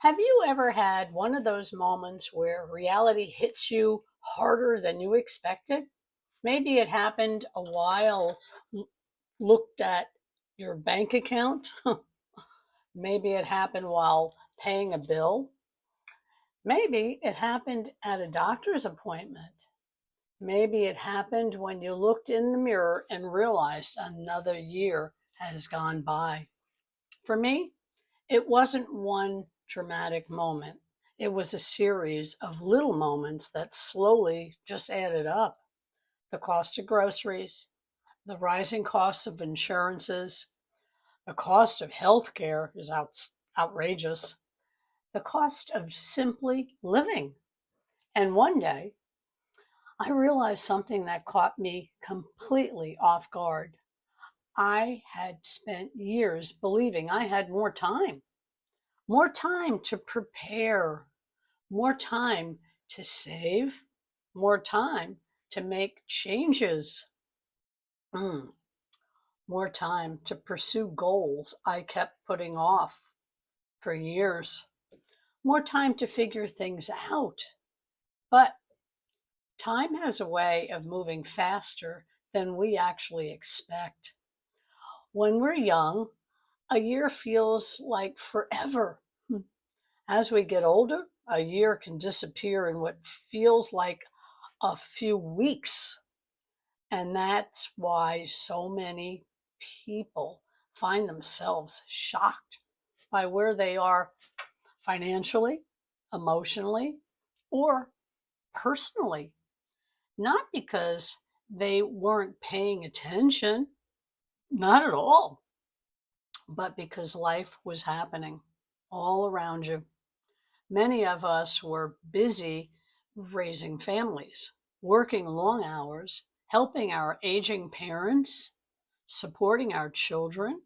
Have you ever had one of those moments where reality hits you harder than you expected? Maybe it happened a while looked at your bank account. Maybe it happened while paying a bill. Maybe it happened at a doctor's appointment. Maybe it happened when you looked in the mirror and realized another year has gone by. For me, it wasn't one dramatic moment. It was a series of little moments that slowly just added up. The cost of groceries, the rising costs of insurances, the cost of healthcare is outrageous, the cost of simply living. And one day, I realized something that caught me completely off guard. I had spent years believing I had more time to prepare, more time to save, more time to make changes, more time to pursue goals I kept putting off for years, more time to figure things out. But time has a way of moving faster than we actually expect. When we're young, a year feels like forever. As we get older, a year can disappear in what feels like a few weeks. And that's why so many people find themselves shocked by where they are financially, emotionally, or personally. Not because they weren't paying attention, not at all, but because life was happening all around you. Many of us were busy raising families, working long hours, helping our aging parents, supporting our children,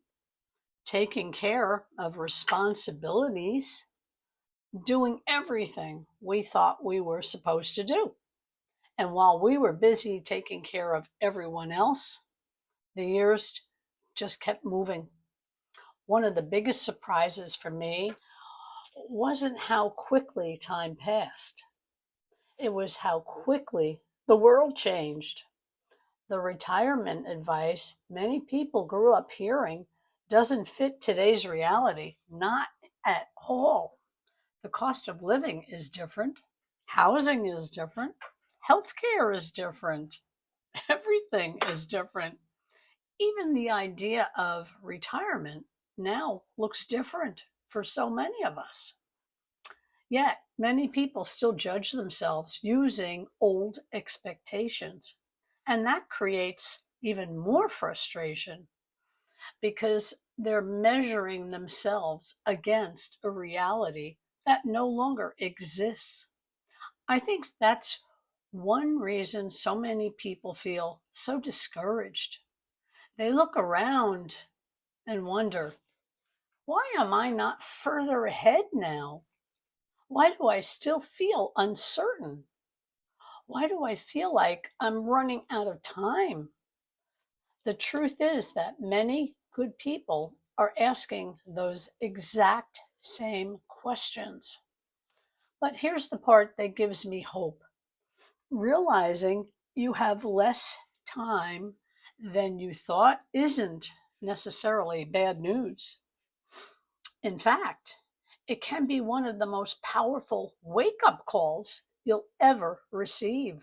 taking care of responsibilities, doing everything we thought we were supposed to do. And while we were busy taking care of everyone else, the years just kept moving. One of the biggest surprises for me wasn't how quickly time passed. It was how quickly the world changed. The retirement advice many people grew up hearing doesn't fit today's reality, not at all. The cost of living is different, housing is different, healthcare is different, everything is different. Even the idea of retirement now looks different for so many of us. Yet, many people still judge themselves using old expectations. And that creates even more frustration because they're measuring themselves against a reality that no longer exists. I think that's one reason so many people feel so discouraged. They look around and wonder, why am I not further ahead now? Why do I still feel uncertain? Why do I feel like I'm running out of time? The truth is that many good people are asking those exact same questions. But here's the part that gives me hope. Realizing you have less time than you thought isn't necessarily bad news. In fact, it can be one of the most powerful wake up calls you'll ever receive.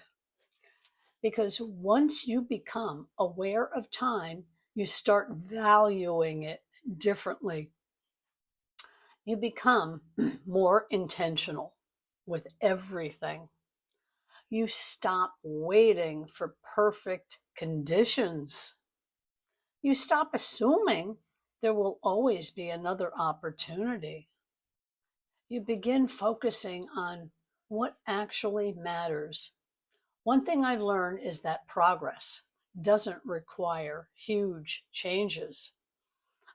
Because once you become aware of time, you start valuing it differently. You become more intentional with everything. You stop waiting for perfect conditions. You stop assuming there will always be another opportunity. You begin focusing on what actually matters. One thing I've learned is that progress doesn't require huge changes.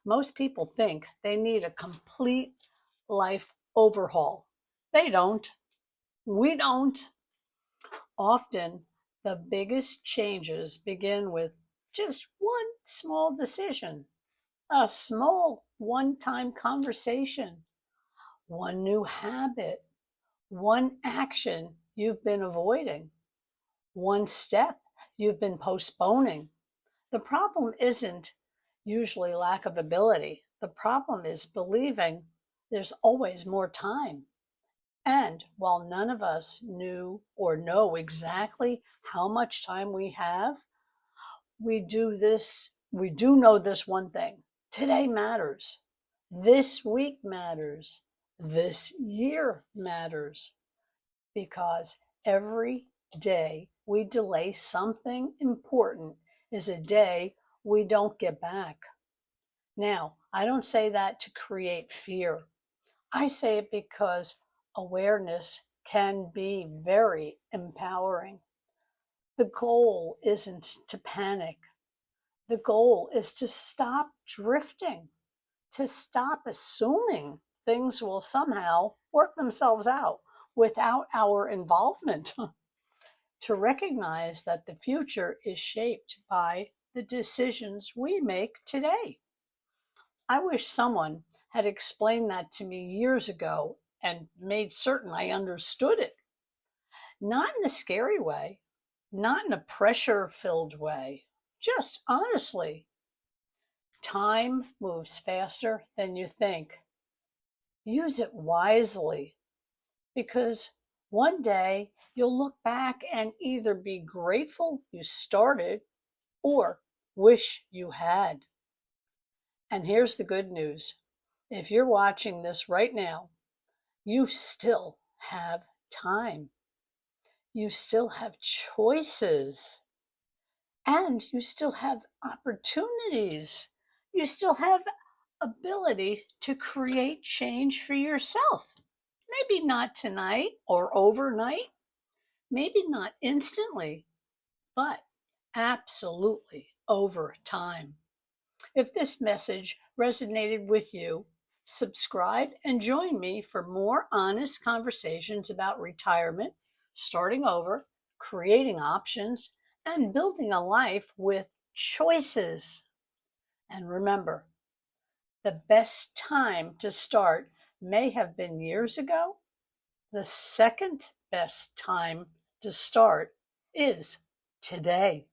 Most people think they need a complete life overhaul. They don't. We don't. Often, the biggest changes begin with just one small decision, a small one time conversation, one new habit, one action you've been avoiding, one step you've been postponing. The problem isn't usually lack of ability. The problem is believing there's always more time. And while none of us knew or know exactly how much time we have, we do know this one thing. Today matters. This week matters. This year matters. Because every day we delay something important is a day we don't get back. Now, I don't say that to create fear. I say it because awareness can be very empowering. The goal isn't to panic. The goal is to stop drifting, to stop assuming things will somehow work themselves out without our involvement, to recognize that the future is shaped by the decisions we make today. I wish someone had explained that to me years ago and made certain I understood it. Not in a scary way, not in a pressure filled way, just honestly. Time moves faster than you think. Use it wisely because one day you'll look back and either be grateful you started or wish you had. And here's the good news. If you're watching this right now, you still have time. You still have choices. And you still have opportunities. You still have ability to create change for yourself. Maybe not tonight or overnight, maybe not instantly, but absolutely over time. If this message resonated with you, subscribe and join me for more honest conversations about retirement, starting over, creating options, and building a life with choices. And remember, the best time to start may have been years ago. The second best time to start is today.